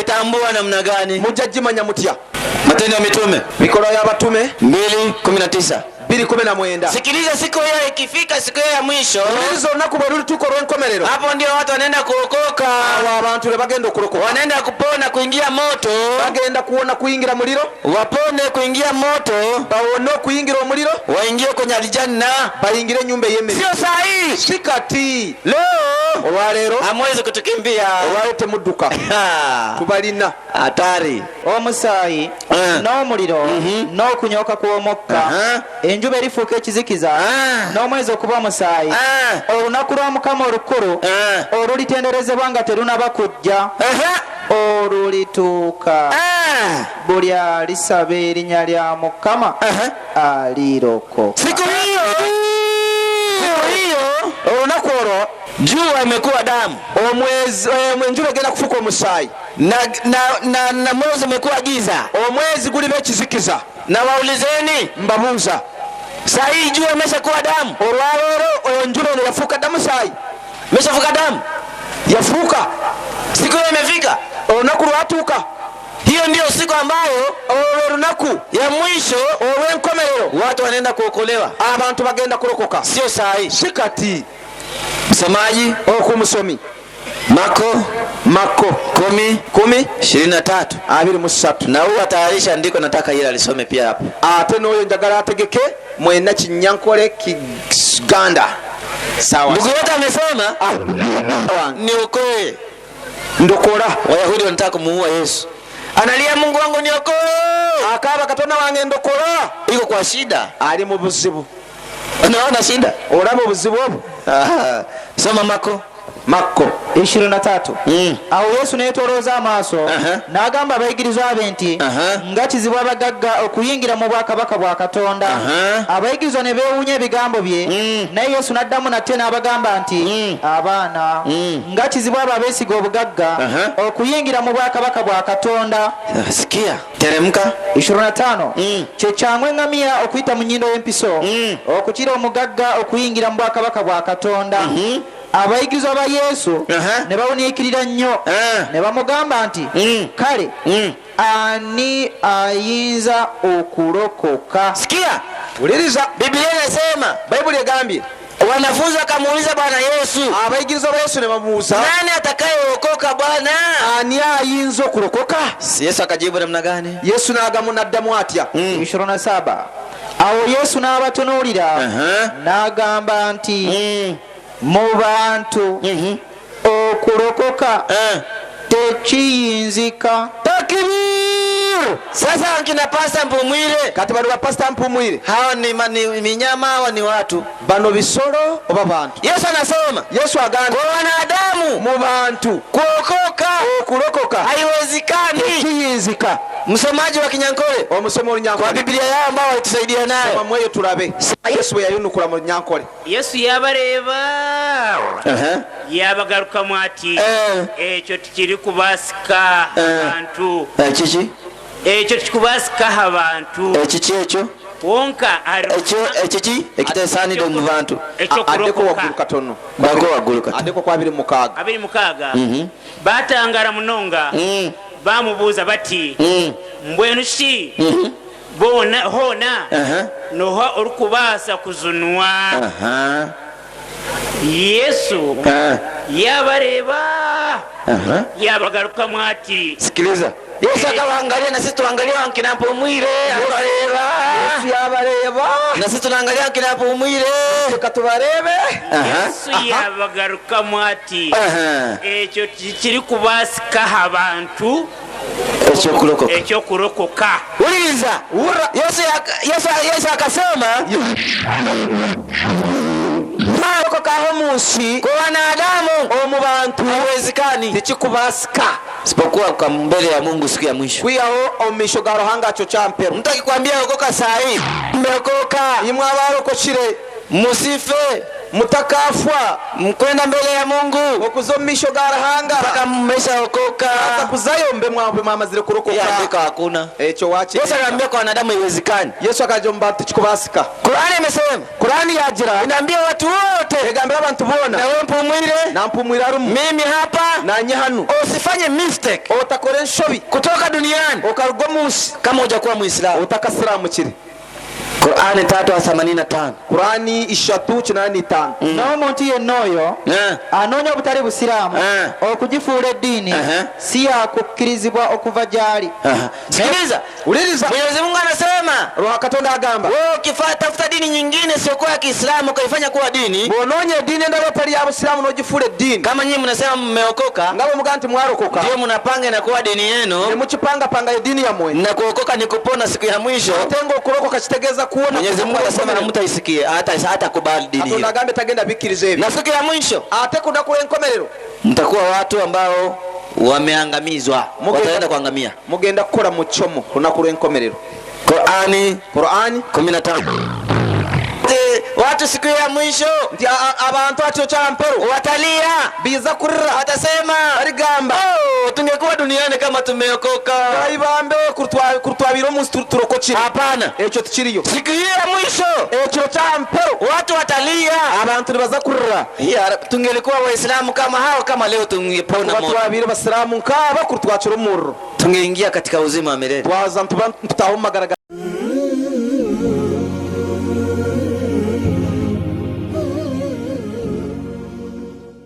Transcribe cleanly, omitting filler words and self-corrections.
mtaitambua namna gani? Mujajimanya mutya. Matendo ya Mitume Mikolo y'Abatume 2:19. 2:19. Sikiliza, siku hiyo ikifika, siku hiyo ya mwisho, Ulizo naku baruli tuko rwenkomerero. hapo ndio watu wanaenda kuokoka. Aba abantu le bagenda okulokoka. Wanaenda kupona, kuingia moto. Bagenda kuona kuyingira muliro. Wapone kuingia moto. Bawono kuyingira omuliro. Waingie kwenye aljanna. Bayingire nyumba y'emmere. Sio sahihi. Sikati. Leo olwaleero hamwezi kutukimbia. olwaleero temudduka. Tubalina. Hatari. Omusaayi n'omuliro n'okunyoka kw'omukka enjuba erifuuka ekizikiza n'omwezi okuba omusaayi olunaku lwa Mukama olukulu olulitenderezebwa nga terunaba kujja olulituuka buli alisaba erinnya lya Mukama alirokoka. Siku hiyo olunaku olwo jua imekuwa damu, omwezi enjuba egenda kufuuka omusaayi na mwezi umekuwa giza, omwezi gulimu ekizikiza. na waulizeni Mbabuuza, saa hii jua imeshakuwa damu? olwaleero enjuba eno yafuuka ddamu saayi, Imeshafuka damu, yafuuka. siku hiyo imefika. Olunaku lwatuuka. Hiyo ndio siku ambayo olunaku ya mwisho olw'enkomerero watu wanaenda kuokolewa. abantu bagenda kulokoka. Sio saa hii. Si kati. Msomaji Okumusomi Mako 10:23. 23. Na huwa tayarisha ndiko nataka yeye alisome pia hapo. Ate n'oyo njagala ategeke mwena Kinyankole Kiganda. Sawa. Ndugu yetu amesema niokoe. Ndokola. Wayahudi wanataka kumuua Yesu. Analia, Mungu wangu niokoe. Akaba Katonda wange ndokola. Iko kwa shida. Ali mu buzibu. Unaona shida? Olaba obuzibu obwo. Soma Mako 23. Awo Yesu n'etolooza amaaso n'agamba abayigirizwa be nti nga kizibu abagagga okuyingira mu bwakabaka bwa Katonda. Abayigirizwa ne beewuunya ebigambo bye, naye Yesu n'addamu nate n'abagamba nti abaana nga kizibu abo abeesiga obugagga okuyingira mu bwakabaka bwa Katonda. Sikia, teremka. 25. Kye kyangwa eŋŋamiya okuyita mu nnyindo y'empiso okukira omugagga okuyingira mu bwakabaka bwa Katonda. Abayigirizwa ba Yesu ne bawuniikirira nnyo ne bamugamba nti kale ani ayinza okulokoka? Sikia, Uliriza. Biblia inasema, Baibuli egambye wanafunzi wakamuuliza Bwana Yesu, abayigirizwa ba Yesu ne bamubuuza, nani atakayeokoka Bwana? ani ayinza okulokoka? Yesu akajibu namna gani? Yesu n'addamu atya? 27. Awo Yesu n'abatunuulira n'agamba nti mu bantu okulokoka tekiyinzika. Takbir! Sasa nkina pasta Mpumwile, Kati bano ba Pastor Mpumwile, hawa ni minyama, hawa ni watu. bano bisolo oba bantu? Yesu anasema Yesu agamba kwa wanadamu mu bantu kuokoka okulokoka haiwezekani. kiyinzika. Msomaji wa Kinyankole, Omusomo Olunyankole kwa Biblia yao ambao walitusaidia nayo, mweyo tulabe Yesu bwe yayunukula mu Nyankole. Yesu yabareeba yabagarukamu ati ekyo tikiri kubasika abantu, kiki ekyo tikubasika abantu ekiki ekyo wonka ekiki ekitesaanidde mu bantu. Addeko waggulu katono. Bako waggulu katono. Addeko kwa 26. Batangara munonga bamubuuza bati mbwenu ki bona hona noha olikubaasa kuzunwa? Yesu yabareeba yabagarukamu ati, sikiliza, Yesu akawaangalia na sisi tuangalia nkina Mpumwile, akawareeba. Yesu yabareeba na sisi tunaangalia nkina Mpumwile, katubareebe. Yesu yabagarukamu ati ekyo kiri kubasika abantu ekyokulokoka. Uliriza, Yesu akasema kuokokaho munsi kwa wanadamu omu bantu haiwezekani, tikikubasika isipokuwa kwa mbele ya Mungu siku ya mwisho. Kwiyaho omisho ga Ruhanga cyo champero. Mtu akikwambia okoka saa hii, mmeokoka, imwe abarokokire musife, mutakafwa, mkwenda mbele ya Mungu okuzomisho ga Ruhanga mpaka mmeshaokoka, atakuzayo mbe mwamazire kurokoka. Yandika hakuna. Echo wachi. Yesu anambia kwa wanadamu haiwezekani. Yesu akajomba tikikubasika. Qur'ani imesema, Qur'ani yajira inaambia watu wote wote, egambira abantu bona, na wewe mpumwire, na mpumwira rumu, mimi hapa na nyahanu. Usifanye mistake Otakore nshobi kutoka duniani okarugwa musi kama hujakuwa Muislamu. utakasiramu kiri. Qur'ani 3:85. Qur'ani 3:85. naho omuntu yenna oyo anoonya obutali busiraamu okugifuula eddiini si yakukkirizibwa okuva gy'ali. Sikiliza, uliriza, Mwenyezi Mungu anasema, Roho Katonda agamba, wewe ukifuata dini nyingine sio kwa Kiislamu ukaifanya kuwa dini, bononye dini ndalo tali ya Uislamu no gifuule dini. kama nyinyi mnasema mmeokoka, ngabo muganti mwarokoka, ndio mnapanga na kuwa dini yenu, ne muchipanga panga ya dini ya mwe, na kuokoka ni kupona siku ya mwisho. Tengo kurokoka kitegeza kuona. Mwenyezi Mungu anasema na mtaisikie hata kubali dini hiyo. Katonda agambe tagenda bikirize hivi. Na siku ya mwisho ate kuda kule enkomerero mtakuwa watu ambao wameangamizwa, wataenda kuangamia. Mugenda kukora muchomo runakuru enkomerero. Qur'ani 15. Watu siku ya mwisho abantu atyo champero watalia, biza kurira, watasema arigamba, tungekuwa duniani kama tumeokoka. Baibambe kurtwabiro munsi turokokira. Hapana, echo tukiriyo. siku ya mwisho echo champero watu watalia, abantu baza kurira. Tungelikuwa Waislamu kama hao, kama leo tungepona moto. Twabire basiramu nkaba kurtwachiro murro, tungeingia katika uzima wa milele. twaza ntubantahumagaraga.